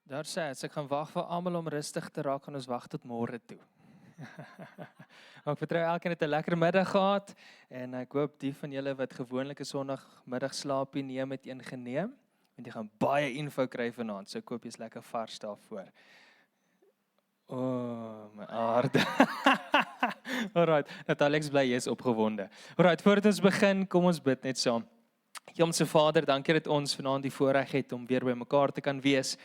Daar sê hy, ek gaan wag vir almal om rustig te raak en ons wag tot môre toe. Maar ek vertrou elkeen het 'n lekker middag gehad en ek hoop die van julle wat gewoonlik 'n Sondagmiddag slaapie neem het een geneem want jy gaan baie info kry vanaand, so ek hoop jy's lekker vars daarvoor. O, my aarde. Alright, dat Alex bly is opgewonde. Alright, voordat ons begin, kom ons bid net saam. Hemelse Vader, dankie dat ons vanaand die voorreg het om weer by mekaar te kan wees.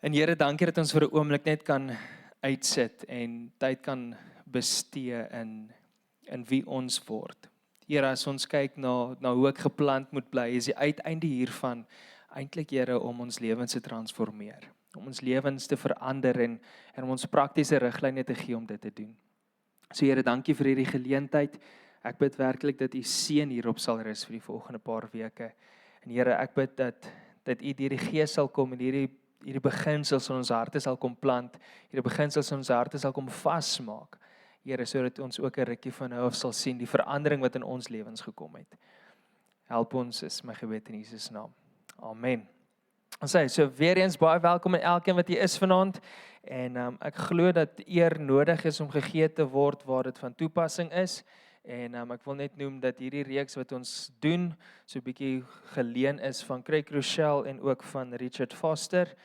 En Here, dankie dat ons vir 'n oomblik net kan uitsit en tyd kan bestee in wie ons word. Here, as ons kyk na hoe ek geplant moet bly, is die uiteinde hiervan eintlik, Here, om ons lewens te transformeer, om ons lewens te verander en om ons praktiese riglyne te gee om dit te doen. So Here, dankie vir hierdie geleentheid. Ek bid werklik dat U seën hierop sal rus vir die volgende paar weke. En Here, ek bid dat U deur die Gees sal kom en hierdie beginsels in ons harte sal kom plant, hierdie beginsels in ons harte sal kom vasmaak. Here, sodat ons ook 'n rukkie van nou af sal sien die verandering wat in ons lewens gekom het. Help ons, is my gebed in Jesus naam. Amen. Ons sê, so weer eens baie welkom aan elkeen wat hier is vanaand. En ek glo dat eer nodig is om gegee te word waar dit van toepassing is. En ek wil net noem dat hierdie reeks wat ons doen, so 'n bietjie geleen is van Craig Rochelle en ook van Richard Foster.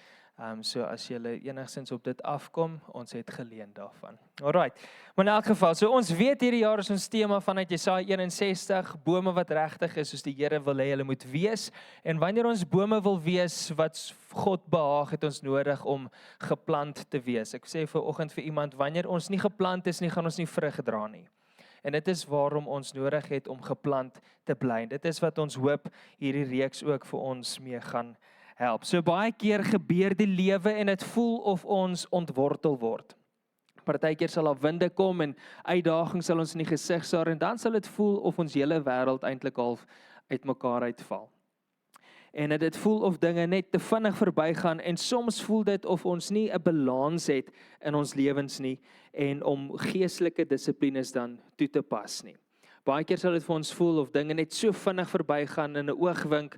So as julle enigstens op dit afkom, ons het geleen daarvan. Alright, maar in elk geval, so ons weet hierdie jaar is ons tema vanuit Jesaja 61, bome wat regtig is, soos die Here wil hê hulle moet wees. En wanneer ons bome wil wees wat God behaag, het ons nodig om geplant te wees. Ek sê vanoggend vir iemand, wanneer ons nie geplant is nie, gaan ons nie vrug dra nie. En dit is waarom ons nodig het om geplant te bly. Dit is wat ons hoop hierdie reeks ook vir ons mee gaan help. So baie keer gebeur die lewe en dit voel of ons ontwortel word. Partykeer sal daar winde kom en uitdagings sal ons in die gesig staar en dan sal dit voel of ons hele wêreld eintlik half uitmekaar uitval. En dit voel of dinge net te vinnig verbygaan en soms voel dit of ons nie 'n balans het in ons lewens nie en om geestelike dissiplines dan toe te pas nie. Baie keer sal dit vir ons voel of dinge net so vinnig verbygaan in 'n oogwink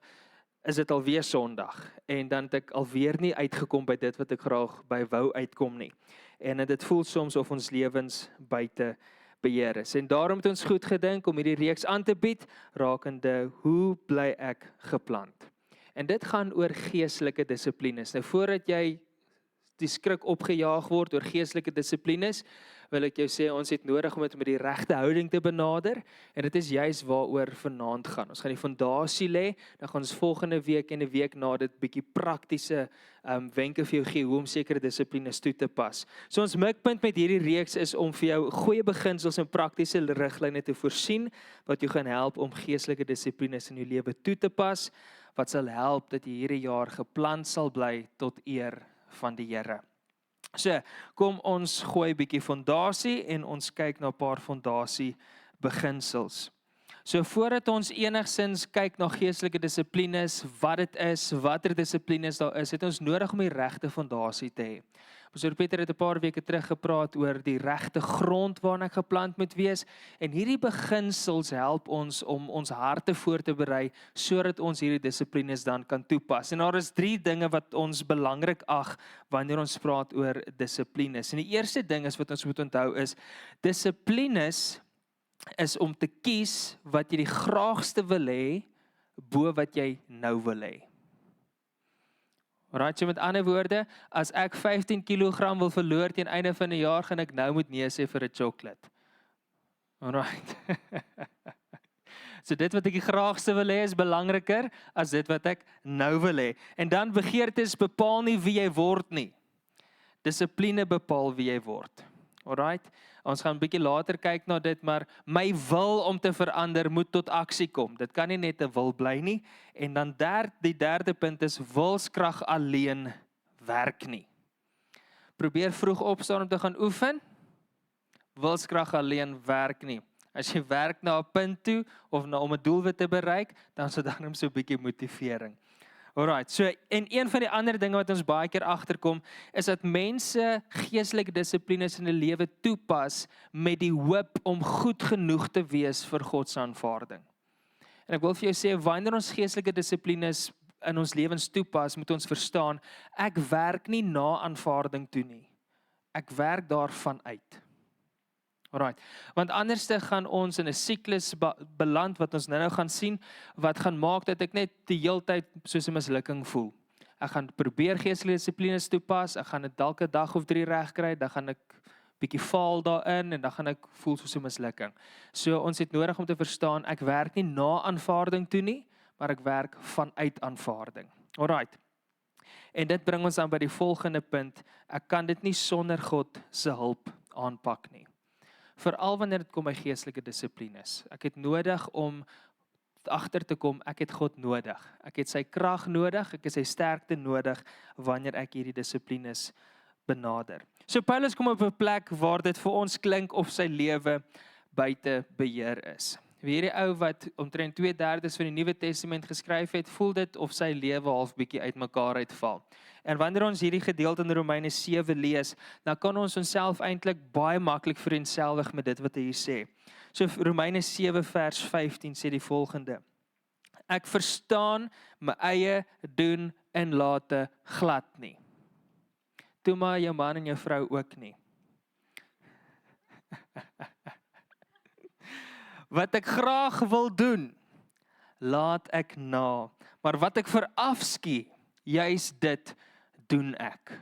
is dit alweer Sondag en dan het ek alweer nie uitgekom by dit wat ek graag by wou uitkom nie. En dit voel soms of ons lewens buite beheer is. En daarom het ons goed gedink om hierdie reeks aan te bied rakende hoe bly ek geplant. En dit gaan oor geestelike dissiplines. Nou voordat jy die skrik opgejaag word oor geestelike dissiplines, wil ek jou sê ons het nodig om dit met die regte houding te benader en dit is juis waaroor vanaand gaan. Ons gaan die fondasie lê, dan gaan ons volgende week en 'n week na dit bietjie praktiese wenke vir jou gee hoe om sekere dissiplines toe te pas. So ons mikpunt met hierdie reeks is om vir jou goeie beginsels en praktiese riglyne te voorsien wat jou gaan help om geestelike dissiplines in jou lewe toe te pas, wat sal help dat jy hierdie jaar geplant sal bly tot eer van die Here. So, kom ons gooi 'n bietjie fondasie en ons kyk na 'n paar fondasie beginsels. So voordat ons enigsins kyk na geestelike dissiplines, wat dit is, watter dissiplines daar is, het ons nodig om die regte fondasie te hê. Pastor Pieter het 'n paar weke terug gepraat oor die regte grond waarna ek geplant moet wees en hierdie beginsels help ons om ons harte voor te berei sodat ons hierdie dissiplines dan kan toepas. En daar is 3 dinge wat ons belangrik ag wanneer ons praat oor dissiplines. En die eerste ding is wat ons moet onthou is dissiplines is om te kies wat jy die graagste wil hê bo wat jy nou wil hê. Alright, so met ander woorde, as ek 15 kg wil verloor teen einde van die jaar, gaan ek nou moet nee sê vir 'n chocolate. Alright. So dit wat ek die graagste wil hê is belangriker as dit wat ek nou wil hê. En dan begeertes bepaal nie wie jy word nie. Dissipline bepaal wie jy word. Alright, ons gaan 'n bietjie later kyk na dit, maar my wil om te verander moet tot aksie kom. Dit kan nie net 'n wil bly nie. En dan die derde punt is wilskrag alleen werk nie. Probeer vroeg opstaan om te gaan oefen. Wilskrag alleen werk nie. As jy werk na 'n punt toe of om 'n doelwit te bereik, dan is dit dan so 'n bietjie motivering. Alright, so en een van die ander dinge wat ons baie keer agterkom, is dat mense geestelike dissiplines in 'n lewe toepas met die hoop om goed genoeg te wees vir God se aanvaarding. En ek wil vir jou sê, wanneer ons geestelike dissiplines in ons lewens toepas, moet ons verstaan, ek werk nie na aanvaarding toe nie. Ek werk daarvan uit. Alright, want anders gaan ons in 'n siklus beland wat ons nou gaan sien, wat gaan maak dat ek net die hele tyd soos 'n mislukking voel. Ek gaan probeer geestelike dissiplines toepas, ek gaan dit dalk 'n dag of 3 reg kry, dan gaan ek bietjie faal daarin en dan gaan ek voel soos 'n mislukking. So ons het nodig om te verstaan, ek werk nie na aanvaarding toe nie, maar ek werk vanuit aanvaarding. Alright. En dit bring ons dan by die volgende punt, ek kan dit nie sonder God se hulp aanpak nie. Veral wanneer dit kom by geestelike dissiplines. Ek het nodig om agter te kom, ek het God nodig. Ek het sy krag nodig, ek het sy sterkte nodig wanneer ek hierdie dissiplines benader. So Paulus kom op 'n plek waar dit vir ons klink of sy lewe buite beheer is. Hierdie ou wat omtrent 2/3 van die Nuwe Testament geskryf het, voel dit of sy lewe half bietjie uitmekaar uitval. En wanneer ons hierdie gedeelte in Romeine 7 lees, dan kan ons onsself eintlik baie maklik vereenselwig met dit wat hy hier sê. So Romeine 7 vers 15 sê die volgende: Ek verstaan my eie doen en late glad nie. Toe maar jou man en jou vrou ook nie. Wat ek graag wil doen, laat ek na. Maar wat ek verafskie, juis dit doen ek.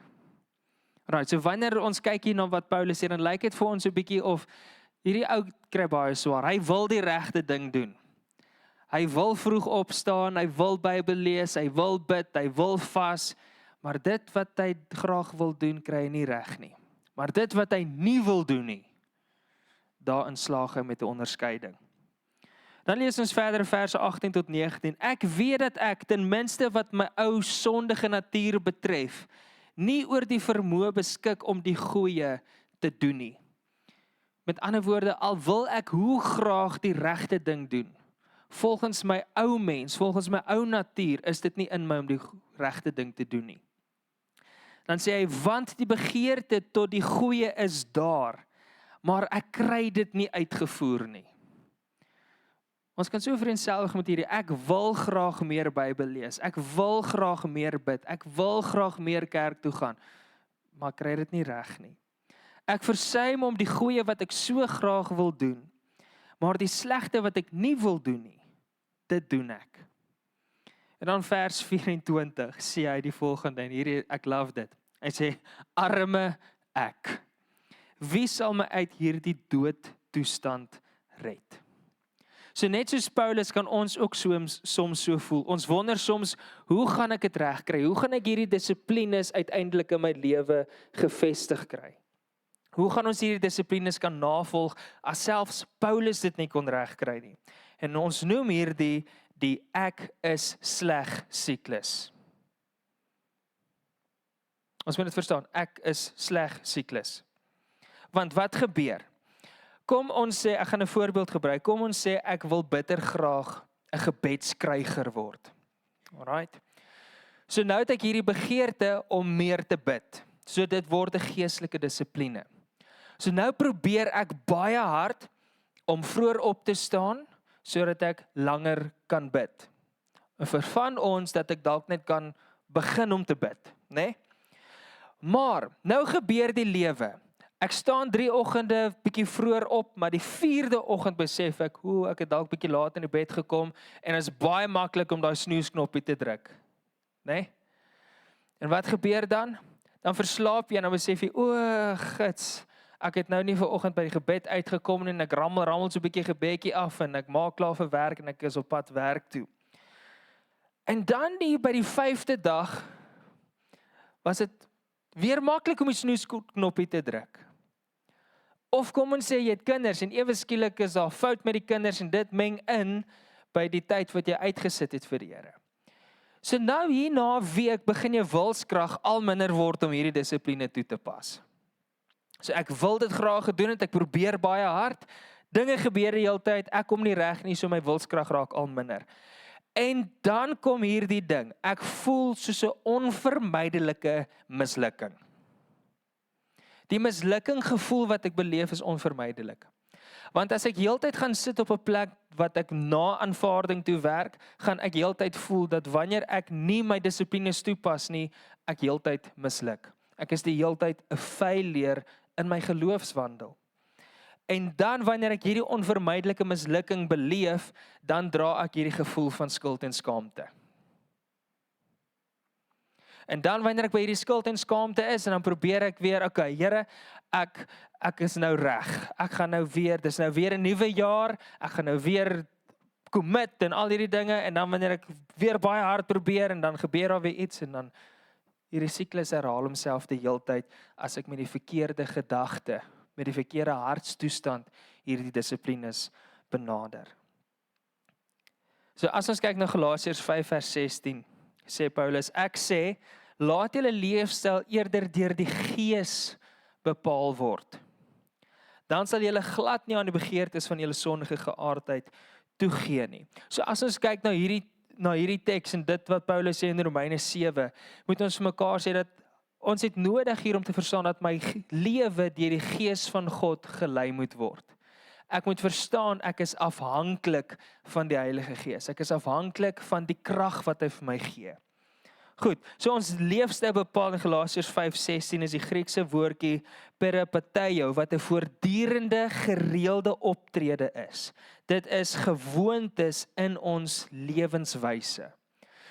Right, so wanneer ons kyk hier na wat Paulus sê, dan lyk dit vir ons 'n bietjie of hierdie ou kry baie swaar. Hy wil die regte ding doen. Hy wil vroeg opstaan, hy wil Bybel lees, hy wil bid, hy wil vas, maar dit wat hy graag wil doen, kry hy nie reg nie. Maar dit wat hy nie wil doen nie, daarin slaag hy met 'n onderskeiding. Dan lees ons verder verse 18 tot 19. Ek weet dat ek ten minste wat my ou sondige natuur betref, nie oor die vermoë beskik om die goeie te doen nie. Met ander woorde, al wil ek hoe graag die regte ding doen, volgens my ou mens, volgens my ou natuur, is dit nie in my om die regte ding te doen nie. Dan sê hy, want die begeerte tot die goeie is daar, maar ek kry dit nie uitgevoer nie. Ons kan so vereenselwig met hierdie, ek wil graag meer Bybel lees, ek wil graag meer bid, ek wil graag meer kerk toe gaan, maar ek kry dit nie reg nie. Ek versuim om die goeie wat ek so graag wil doen, maar die slegte wat ek nie wil doen nie, dit doen ek. En dan vers 24 sê hy die volgende, en hierdie, ek love dit. Hy sê, arme ek, wie sal my uit hierdie doodtoestand red? So net soos Paulus kan ons ook soms so voel. Ons wonder soms, hoe gaan ek dit reg kry? Hoe gaan ek hierdie dissiplines uiteindelik in my lewe gevestig kry? Hoe gaan ons hierdie dissiplines kan navolg as selfs Paulus dit nie kon reg kry nie? En ons noem hierdie die ek is sleg siklus. Ons moet dit verstaan, ek is sleg siklus. Want wat gebeur? Kom ons sê, ek gaan 'n voorbeeld gebruik, kom ons sê ek wil bitter graag 'n gebedskryger word. Alright. So nou het ek hierdie begeerte om meer te bid. So dit word 'n geestelike dissipline. So nou probeer ek baie hard om vroeër op te staan, sodat ek langer kan bid. En vir van ons dat ek dalk net kan begin om te bid, né? Maar nou gebeur die lewe. Ek staan 3 oggende bietjie vroeër op, maar die 4de oggend besef ek, ek het dalk bietjie laat in die bed gekom en is baie maklik om daai snoesknoppie te druk, né? En wat gebeur dan? Dan verslaap jy en dan besef jy, gits, ek het nou nie vanoggend by die gebed uitgekom nie en ek rammel so 'n bietjie gebedjie af en ek maak klaar vir werk en ek is op pad werk toe. En dan by die 5de dag was dit weer maklik om die snoesknoppie te druk. Of kom ons sê jy het kinders en ewe skielik is daar fout met die kinders en dit meng in by die tyd wat jy uitgesit het vir die Here. So nou hier na 'n week begin jou wilskrag al minder word om hierdie dissipline toe te pas. So ek wil dit graag gedoen het, ek probeer baie hard, dinge gebeur die hele tyd, ek kom nie reg nie, so my wilskrag raak al minder. En dan kom hierdie ding, ek voel soos 'n onvermydelike mislukking. Die mislukking gevoel wat ek beleef is onvermydelik. Want as ek heeltyd gaan sit op 'n plek wat ek na aanvaarding toe werk, gaan ek heeltyd voel dat wanneer ek nie my dissiplines toepas nie, ek heeltyd misluk. Ek is die heeltyd 'n failure in my geloofswandel. En dan wanneer ek hierdie onvermydelike mislukking beleef, dan dra ek hierdie gevoel van skuld en skaamte. En dan wanneer ek by hierdie skuld en skaamte is, en dan probeer ek weer, okay, Here, ek is nou reg. Ek gaan nou weer, dis nou weer 'n nuwe jaar, ek gaan nou weer commit en al hierdie dinge, en dan wanneer ek weer baie hard probeer, en dan gebeur daar weer iets, en dan hierdie siklus herhaal homself die heeltyd, as ek met die verkeerde gedagte, met die verkeerde hartstoestand, hierdie dissiplines benader. So as ons kyk na Galasiërs 5 vers 16, sê Paulus, ek sê, laat julle leefstyl eerder deur die Gees bepaal word. Dan sal julle glad nie aan die begeertes van julle sondige geaardheid toegee nie. So as ons kyk na hierdie teks en dit wat Paulus sê in Romeine 7, moet ons vir mekaar sê dat ons het nodig hier om te verstaan dat my lewe deur die Gees van God gelei moet word. Ek moet verstaan, ek is afhanklik van die Heilige Gees. Ek is afhanklik van die krag wat hy vir my gee. Goed, so ons leefstyl bepaal in Galasiërs 5:16 is die Griekse woordjie peripateo, wat 'n voortdurende gereelde optrede is. Dit is gewoontes in ons lewenswyse.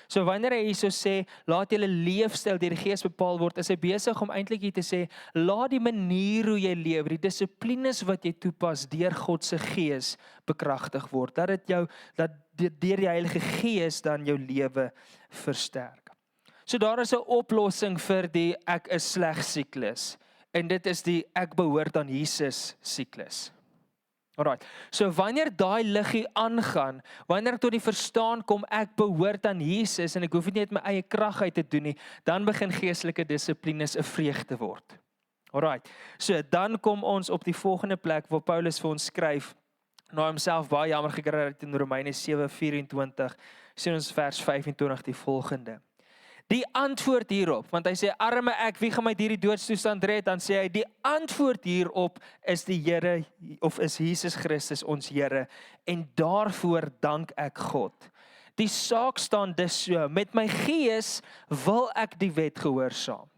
So wanneer hy hierso sê, laat julle leefstyl deur die Gees bepaal word, is hy besig om eintlik hier te sê, laat die manier hoe jy leef, die dissiplines wat jy toepas deur God se Gees bekragtig word, dat dit deur die Heilige Gees dan jou lewe versterk. So daar is 'n oplossing vir die ek is sleg siklus, en dit is die ek behoort aan Jesus siklus. Alright, so wanneer daai liggie aangaan, wanneer ek tot die verstaan kom, ek behoort aan Jesus, en ek hoef dit nie uit my eie krag uit te doen nie, dan begin geestelike dissiplines 'n vreugde word. Alright, so dan kom ons op die volgende plek, waar Paulus vir ons skryf, na homself baie jammer gekry het in Romeine 7:24, sien ons vers 25 die volgende. Die antwoord hierop, want hy sê, arme ek, wie gaan my hierdie doodstoestand red? Dan sê hy, die antwoord hierop is die Here, of is Jesus Christus ons Here, en daarvoor dank ek God. Die saak staan dus so, met my gees wil ek die wet gehoorsaam.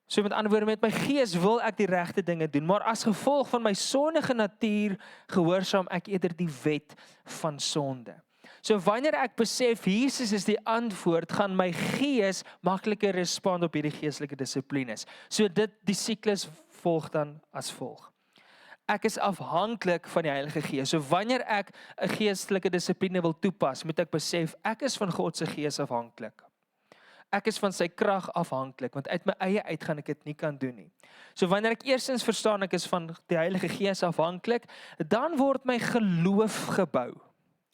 So met ander woorde, met my gees wil ek die regte dinge doen, maar as gevolg van my sondige natuur gehoorsaam ek eerder die wet van sonde. So wanneer ek besef, Jesus is die antwoord, gaan my gees makliker respond op hierdie geestelike dissiplines. So die siklus volg dan as volg. Ek is afhanklik van die Heilige Gees. So wanneer ek 'n geestelike dissipline wil toepas, moet ek besef, ek is van God se Gees afhanklik. Ek is van sy krag afhanklik, want uit my eie uit gaan ek dit nie kan doen nie. So wanneer ek eerstens verstaan, ek is van die Heilige Gees afhanklik, dan word my geloof gebou.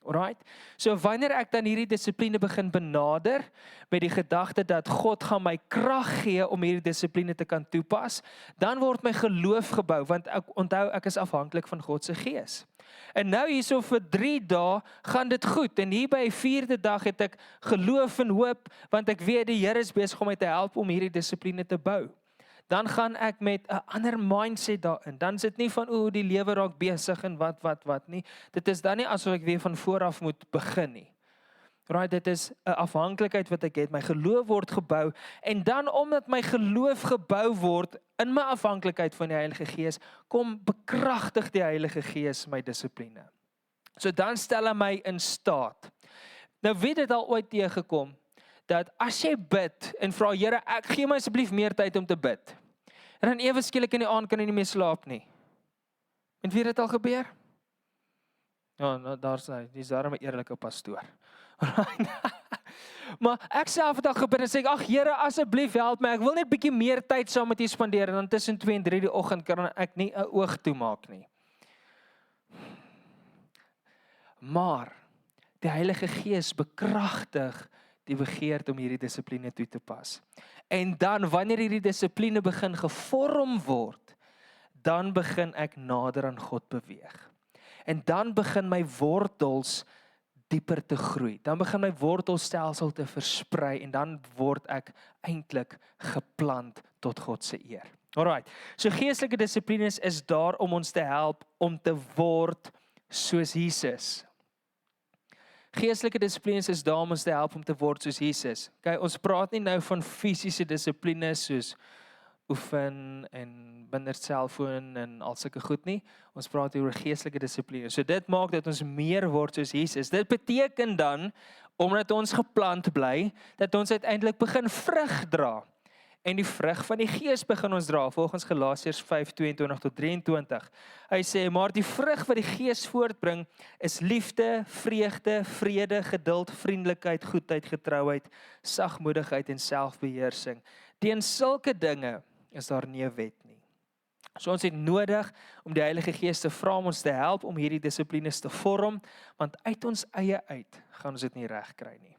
Alright? So wanneer ek dan hierdie dissipline begin benader, met die gedagte dat God gaan my krag gee om hierdie dissipline te kan toepas, dan word my geloof gebou, want ek onthou, ek is afhanklik van God se Gees. En nou hierso vir 3 dae gaan dit goed, en hier by die 4de dag het ek geloof en hoop, want ek weet die Here is besig om my te help om hierdie dissipline te bou. Dan gaan ek met 'n ander mindset daarin. Dan is dit nie van die lewe raak besig en wat nie. Dit is dan nie asof ek weer van voor af moet begin nie. Right, dit is 'n afhanklikheid wat ek het. My geloof word gebou, en dan omdat my geloof gebou word in my afhanklikheid van die Heilige Gees, kom bekragtig die Heilige Gees my dissipline. So dan stel hy my in staat. Nou weet dit al ooit teëgekom, dat as jy bid en vra, Here, ek gee my asseblief meer tyd om te bid. En dan ewe skielik in die aand kan jy nie meer slaap nie. En weet dit al gebeur? Ja, nou daar's hy, dis daarom 'n eerlike pastoor. Maar ek self het al gebid en sê, ag Here, asseblief help my, ek wil net bietjie meer tyd saam met U spandeer, en dan tussen 2 en 3 die oggend kan ek nie 'n oog toemaak nie. Maar die Heilige Gees bekragtig die begeerte om hierdie dissipline toe te pas. En dan, wanneer hierdie dissipline begin gevorm word, dan begin ek nader aan God beweeg. En dan begin my wortels dieper te groei. Dan begin my wortelstelsel te versprei, en dan word ek eintlik geplant tot God se eer. Alright, so geestelike dissiplines is daar om ons te help om te word soos Jesus. Geestelike dissiplines is daar om ons te help om te word soos Jesus. Okay, ons praat nie nou van fisiese dissiplines soos oefen en minder selfoon en al sulke goed nie. Ons praat oor geestelike dissiplines. So dit maak dat ons meer word soos Jesus. Dit beteken dan, omdat ons geplant bly, dat ons uiteindelik begin vrug dra. En die vrug van die Gees begin ons dra, volgens Galasiërs 5:22-23. Hy sê, maar die vrug wat die Gees voortbring, is liefde, vreugde, vrede, geduld, vriendelikheid, goedheid, getrouheid, sagmoedigheid en selfbeheersing. Teen sulke dinge is daar nie 'n wet nie. So ons het nodig om die Heilige Gees te vra om ons te help om hierdie dissiplines te vorm, want uit ons eie uit gaan ons dit nie reg kry nie.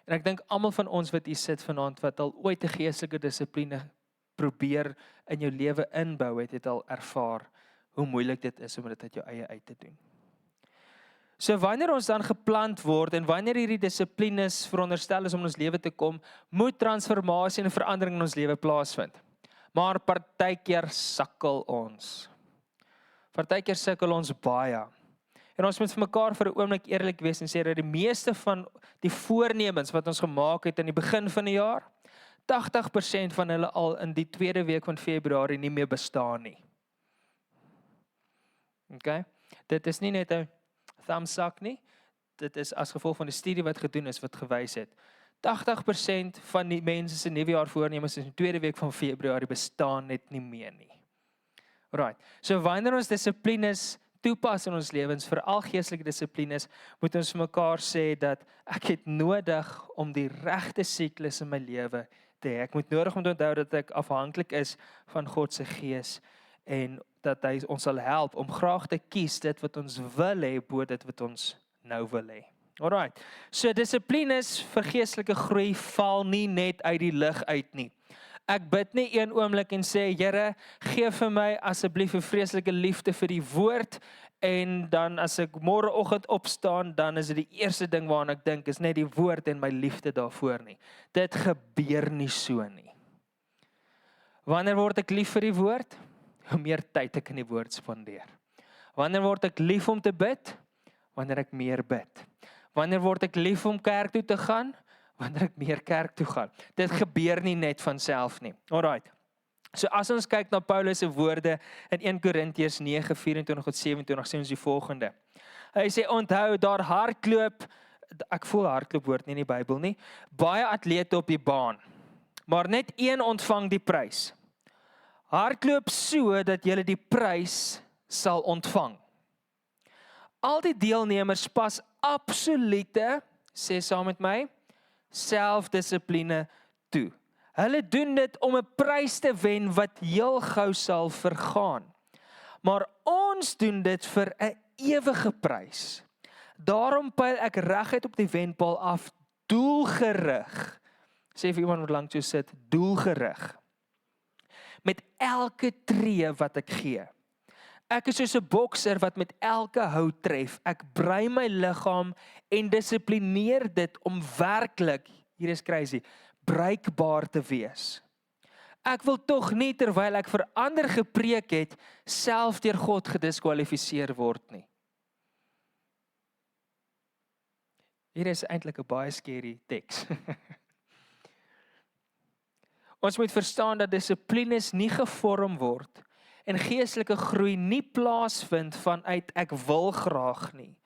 En ek dink almal van ons wat hier sit vanaand wat al ooit 'n geestelike dissipline probeer in jou lewe inbou het al ervaar hoe moeilik dit is om dit uit jou eie uit te doen. So wanneer ons dan geplant word en wanneer hierdie dissiplines veronderstel is om in ons lewe te kom, moet transformasie en verandering in ons lewe plaasvind. Maar partykeer sukkel ons. Partykeer sukkel ons baie. En ons moet vir mekaar vir 'n oomblik eerlik wees en sê dat die meeste van die voornemens wat ons gemaak het in die begin van die jaar, 80% van hulle al in die tweede week van Februarie nie meer bestaan nie. Okay? Dit is nie net 'n thumbs up nie. Dit is as gevolg van die studie wat gedoen is wat gewys het. 80% van die mense se nuwejaar voornemens in die tweede week van Februarie bestaan net nie meer nie. Alright. So wanneer ons dissiplines toepas in ons lewens, veral geestelike dissiplines, moet ons vir mekaar sê dat ek het nodig om die regte siklus in my lewe te hê. Ek moet nodig om te onthou dat ek afhanklik is van God se Gees en dat hy ons sal help om graag te kies dit wat ons wil hê bo dit wat ons nou wil hê. Alright. So dissiplines vir geestelike groei val nie net uit die lug uit nie. Ek bid nie een oomblik en sê, Here, gee vir my asseblief 'n vreeslike liefde vir die woord en dan as ek môreoggend opstaan, dan is dit die eerste ding waaraan ek dink is net die woord en my liefde daarvoor nie. Dit gebeur nie so nie. Wanneer word ek lief vir die woord? Hoe meer tyd ek in die woord spandeer. Wanneer word ek lief om te bid? Wanneer ek meer bid. Wanneer word ek lief om kerk toe te gaan? Wanneer ek meer kerk toe gaan. Dit gebeur nie net van self nie. Alright. So as ons kyk na Paulus se woorde in 1 Korintiërs 9:24-27 sê ons die volgende. Hy sê onthou daar hardloop, ek voel hardloop woord nie in die Bybel nie, baie atlete op die baan, maar net een ontvang die prys. Hardloop so dat jy die prys sal ontvang. Al die deelnemers pas absolute, sê saam met my, selfdissipline toe. Hulle doen dit om 'n prys te wen wat heel gou sal vergaan. Maar ons doen dit vir 'n ewige prys. Daarom pyl ek reguit op die wenpaal af, doelgerig. Sê vir iemand wat lank toe sit, doelgerig. Met elke tree wat ek gee. Ek is soos 'n bokser wat met elke hou tref. Ek brei my liggaam en dissiplineer dit om werklik, hier is crazy, bruikbaar te wees. Ek wil tog nie terwyl ek vir ander gepreek het, self deur God gediskwalifiseer word nie. Hier is eintlik 'n baie scary teks. Ons moet verstaan dat dissiplines nie gevorm word en geestelike groei nie plaasvind vanuit ek wil graag nie,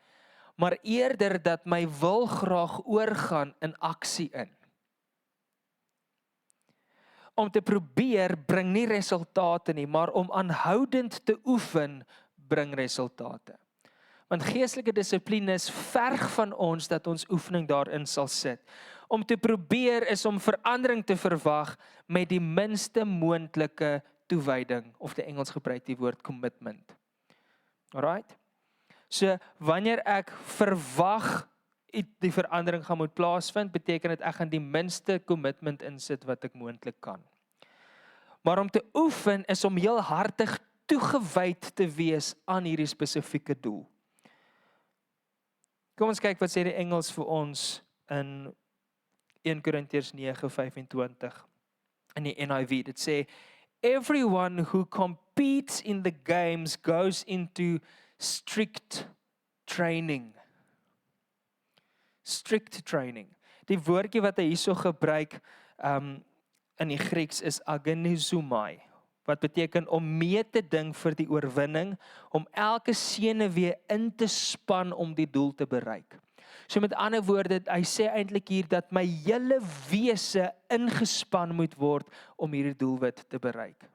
maar eerder dat my wil graag oorgaan in aksie in. Om te probeer bring nie resultate nie, maar om aanhoudend te oefen bring resultate. Want geestelike dissiplines verg van ons dat ons oefening daarin sal sit. Om te probeer is om verandering te verwag met die minste moontlike toewyding, of die Engels gebruik die woord commitment. Alright? So, wanneer ek verwag die verandering gaan moet plaasvind, beteken dit ek gaan die minste commitment insit wat ek moontlik kan. Maar om te oefen is om heel hartig toegewyd te wees aan hierdie spesifieke doel. Kom ons kyk wat sê die Engels vir ons in 1 Korintiërs 9:25 in die NIV. Dit sê, everyone who competes in the games goes into strict training. Strict training. Die woordjie wat hy hierso gebruik in die Grieks is agonizomai, wat beteken om mee te ding vir die oorwinning, om elke senuwee in te span om die doel te bereik. So met ander woorde, hy sê eintlik hier dat my hele wese ingespan moet word om hierdie doelwit te bereik.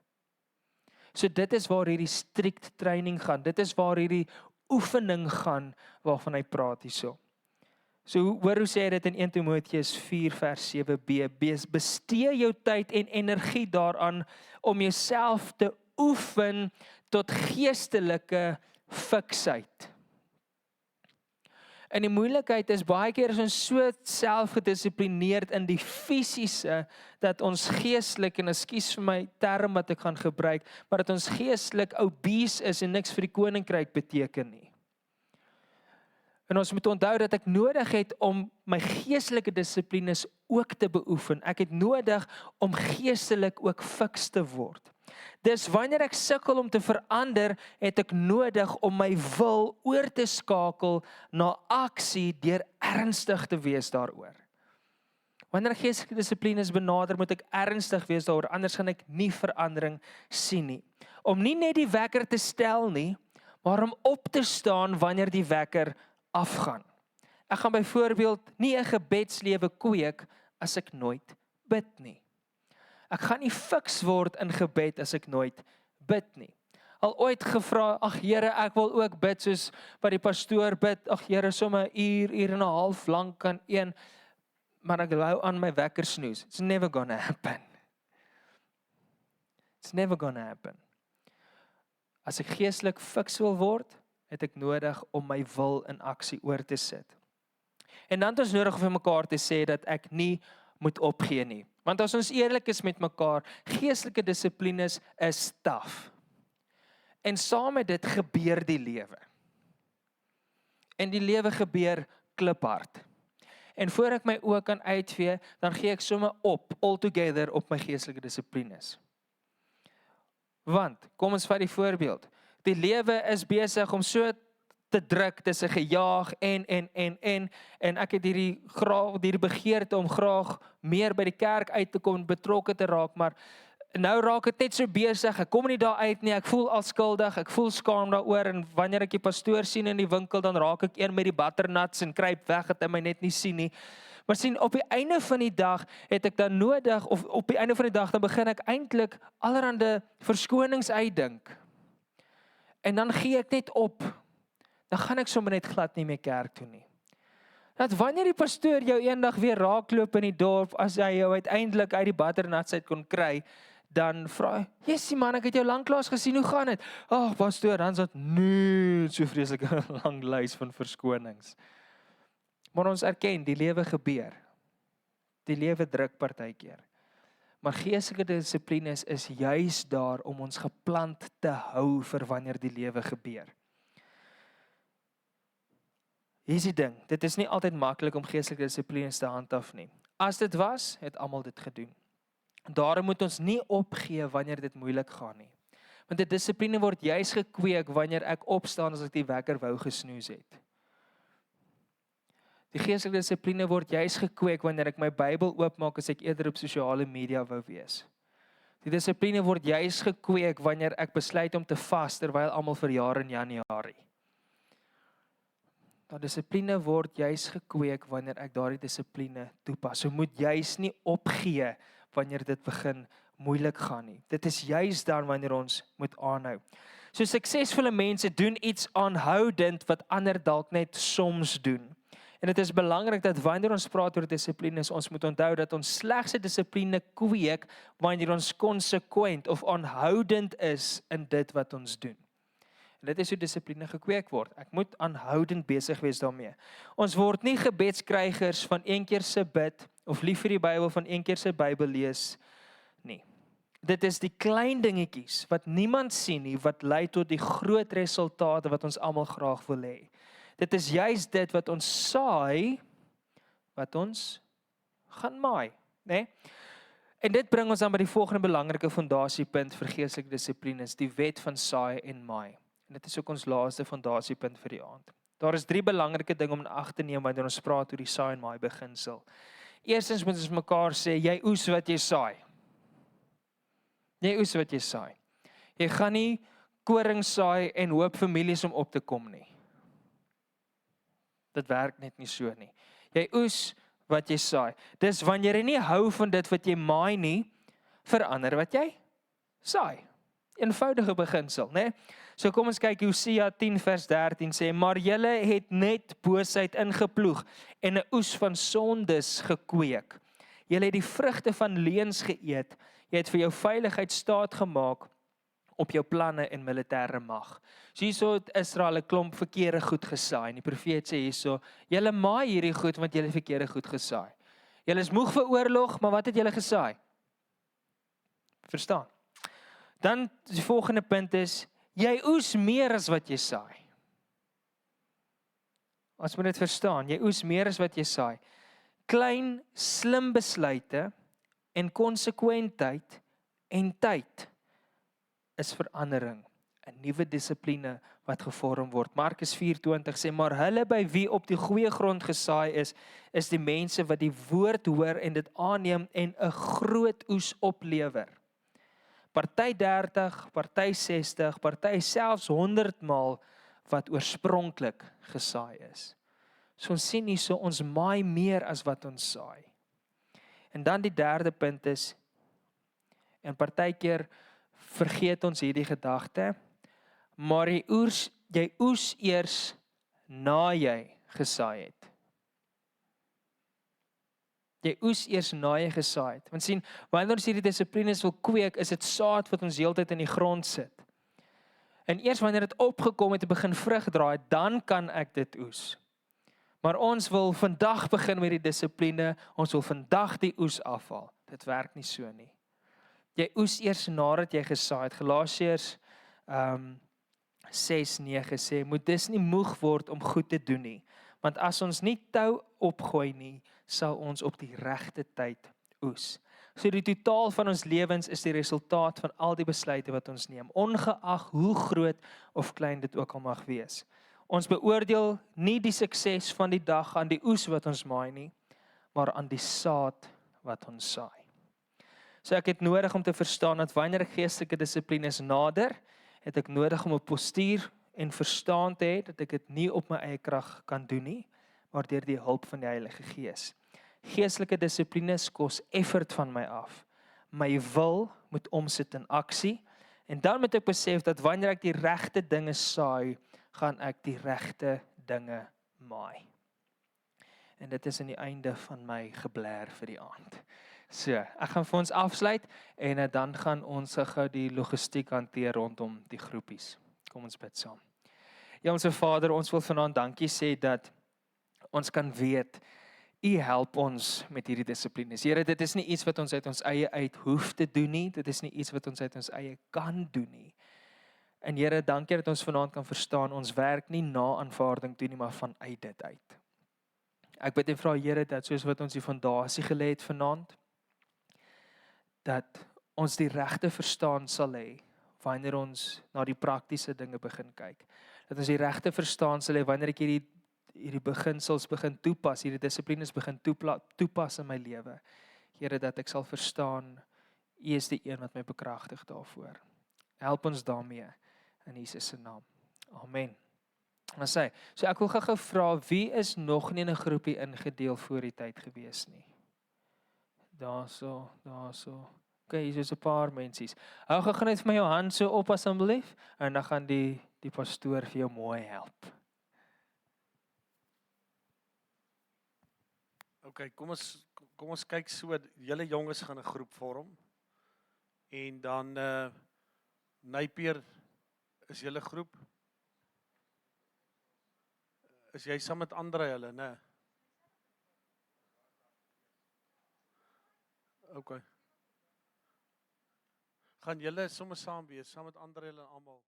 So dit is waar hierdie strict training gaan, dit is waar hierdie oefening gaan waarvan hy praat hierso. So hoor hoe sê hy dit in 1 Timoteus 4 vers 7b, bestee jou tyd en energie daaraan om jouself te oefen tot geestelike fiksheid. En die moeilikheid is baie keer is ons so selfgedissiplineerd in die fisiese, dat ons geestelik, en ekskuus vir my term wat ek gaan gebruik, maar dat ons geestelik obese is en niks vir die koninkryk beteken nie. En ons moet onthou dat ek nodig het om my geestelike dissiplines ook te beoefen. Ek het nodig om geestelik ook fiks te word. Dis wanneer ek sukkel om te verander, het ek nodig om my wil oor te skakel na aksie deur ernstig te wees daaroor. Wanneer ek geestelike dissiplines benader, moet ek ernstig wees daaroor, anders gaan ek nie verandering sien nie. Om nie net die wekker te stel nie, maar om op te staan wanneer die wekker afgaan. Ek gaan byvoorbeeld nie 'n gebedslewe kweek as ek nooit bid nie. Ek gaan nie fiks word in gebed as ek nooit bid nie. Al ooit gevra, ag Here, ek wil ook bid soos wat die pastoor bid. Ag Here, sommer 'n uur en 'n half lank kan een, maar ek hou aan my wekker snoes. It's never gonna happen. It's never gonna happen. As ek geestelik fiks wil word, het ek nodig om my wil in aksie oor te sit. En dan het ons nodig om vir mekaar te sê dat ek nie moet opgee nie. Want as ons eerlik is met mekaar, geestelike dissiplines is taaf. En saam met dit gebeur die lewe. En die lewe gebeur kliphard. En voor ek my oë kan uitvee, dan gee ek sommer op, altogether op my geestelike dissiplines. Want, kom ons vat die voorbeeld. Die lewe is besig om so te druk, dis 'n gejaag en ek het hierdie begeerte om graag meer by die kerk uit te kom, betrokke te raak, maar nou raak dit net so besig, ek kom nie daar uit nie, ek voel al skuldig, ek voel skaam daaroor, en wanneer ek die pastoor sien in die winkel, dan raak ek een met die butternuts en kruip weg, dat hy my net nie sien nie. Maar sien, op die einde van die dag het ek dan nodig, of op die einde van die dag, dan begin ek eintlik allerhande verskonings uitdink. En dan gee ek net op, dan gaan ek sommer net glad nie meer kerk toe nie. Dat wanneer die pastoor jou eendag weer raakloop in die dorp, as hy jou uiteindelik uit die butternuts uit kon kry, dan vra hy, "Jessie man, ek het jou lanklaas gesien, hoe gaan dit?" "Ag pastoor, dan is dit nee, so vreeslike lang lys van verskonings." Maar ons erken, die lewe gebeur. Die lewe druk partykeer. Maar geestelike dissiplines is juis daar om ons geplant te hou vir wanneer die lewe gebeur. Hier is die ding, dit is nie altyd maklik om geestelike dissiplines te handhaaf nie. As dit was, het almal dit gedoen. Daarom moet ons nie opgee wanneer dit moeilik gaan nie. Want die dissipline word juis gekweek wanneer ek opstaan as ek die wekker wou gesnoes het. Die geestelike dissipline word juis gekweek wanneer ek my Bybel oopmaak as ek eerder op sosiale media wou wees. Die dissipline word juis gekweek wanneer ek besluit om te vas terwyl almal verjaar in Januarie. Die dissipline word juis gekweek wanneer ek daardie dissipline toepas. So moet juis nie opgee wanneer dit begin moeilik gaan nie. Dit is juis dan wanneer ons moet aanhou. So suksesvolle mense doen iets aanhoudend wat ander dalk net soms doen. En dit is belangrik dat wanneer ons praat oor dissiplines, ons moet onthou dat ons slegs 'n dissipline kweek wanneer ons konsekwent of aanhoudend is in dit wat ons doen. En dit is hoe dissipline gekweek word. Ek moet aanhoudend besig wees daarmee. Ons word nie gebedskrygers van een keer se bid of lief vir die Bybel van een keer se Bybel lees nie. Dit is die klein dingetjies wat niemand sien nie wat lei tot die groot resultate wat ons almal graag wil hê. Dit is juist dit wat ons saai, wat ons gaan maai, né? En dit bring ons dan by die volgende belangrike fondasiepunt vir geestelike dissiplines, die wet van saai en maai. En dit is ook ons laaste fondasiepunt vir die aand. Daar is 3 belangrike dinge om in ag te neem wanneer ons praat oor die saai en maai beginsel. Eerstens moet ons mekaar sê, jy oes wat jy saai. Jy oes wat jy saai. Jy gaan nie koring saai en hoop families om op te kom nie. Dit werk net nie so nie. Jy oes wat jy saai. Dis wanneer jy nie hou van dit wat jy maai nie, verander wat jy saai. Eenvoudige beginsel, né? So kom ons kyk Hosea 10 vers 13 sê, maar julle het net boosheid ingeploeg en 'n oes van sondes gekweek. Julle het die vrugte van leuns geëet. Jy het vir jou veiligheid staat gemaak op jou planne en militêre mag. So hierso het Israel 'n klomp verkeerde goed gesaai. En die profeet sê hierso, julle maai hierdie goed want julle verkeerde goed gesaai. Julle is moeg vir oorlog, maar wat het julle gesaai? Verstaan? Dan die volgende punt is, jy oes meer as wat jy saai. As moet dit verstaan, jy oes meer as wat jy saai. Klein, slim besluite en konsekwentheid en tyd is verandering, 'n nuwe dissipline wat gevorm word. Markus 4:20 sê, maar hulle by wie op die goeie grond gesaai is die mense wat die woord hoor en dit aanneem en 'n groot oes oplewer. Party 30, party 60, party selfs 100 maal wat oorspronklik gesaai is. So ons sien hierso, ons maai meer as wat ons saai. En dan die derde punt is, en partykeer vergeet ons hierdie gedagte, maar jy oes eers na jy gesaai het. Jy oes eers na jy gesaai het. Want sien, wanneer ons hierdie dissiplines wil kweek, is dit saad wat ons heeltyd in die grond sit. En eers wanneer dit opgekom het en begin vrug dra, dan kan ek dit oes. Maar ons wil vandag begin met die dissipline, ons wil vandag die oes afhaal. Dit werk nie so nie. Jy oes eers nadat jy gesaai het. Galasiërs 6:9 sê, moet dus nie moeg word om goed te doen nie. Want as ons nie tou opgooi nie, sal ons op die regte tyd oes. So die totaal van ons lewens is die resultaat van al die besluite wat ons neem, ongeag hoe groot of klein dit ook al mag wees. Ons beoordeel nie die sukses van die dag aan die oes wat ons maai nie, maar aan die saad wat ons saai. So ek het nodig om te verstaan dat wanneer ek geestelike dissiplines nader, het ek nodig om 'n postuur en verstaan te hê dat ek dit nie op my eie krag kan doen nie, maar deur die hulp van die Heilige Gees. Geestelike dissiplines kos effort van my af. My wil moet omsit in aksie en dan moet ek besef dat wanneer ek die regte dinge saai, gaan ek die regte dinge maai. En dit is aan die einde van my geblær vir die aand. So, ek gaan vir ons afsluit en dan gaan ons gou die logistiek hanteer rondom die groepies. Kom ons bid saam. Ja, onse Vader, ons wil vanaand dankie sê dat ons kan weet, U help ons met hierdie dissiplines. Here, dit is nie iets wat ons uit ons eie uit hoef te doen nie, dit is nie iets wat ons uit ons eie kan doen nie. En Here, dankie dat ons vanaand kan verstaan, ons werk nie na aanvaarding toe nie, maar vanuit dit uit. Ek bid en vra Here dat soos wat ons die fondasie gelê het vanaand, dat ons die regte verstaan sal hê wanneer ons na die praktiese dinge begin kyk. Dat ons die regte verstaan sal hê wanneer ek hierdie beginsels begin toepas, hierdie dissiplines begin toepas in my lewe. Here, dat ek sal verstaan, U is die een wat my bekragtig daarvoor. Help ons daarmee in Jesus se naam. Amen. Maar sê, so ek wil gou vra, wie is nog nie in 'n groepie ingedeel voor die tyd gewees nie? Daarso. Okay, hier is 'n paar mensies. Hou gou net vir my jou hand so op asseblief en dan gaan die pastoor vir jou mooi help. Okay, kom ons kyk so, julle jonges gaan 'n groep vorm. En dan Napier, is julle groep? Is jy saam met Andre hulle, né? Okay. Gaan julle sommer saam wees, saam met Andre hulle almal?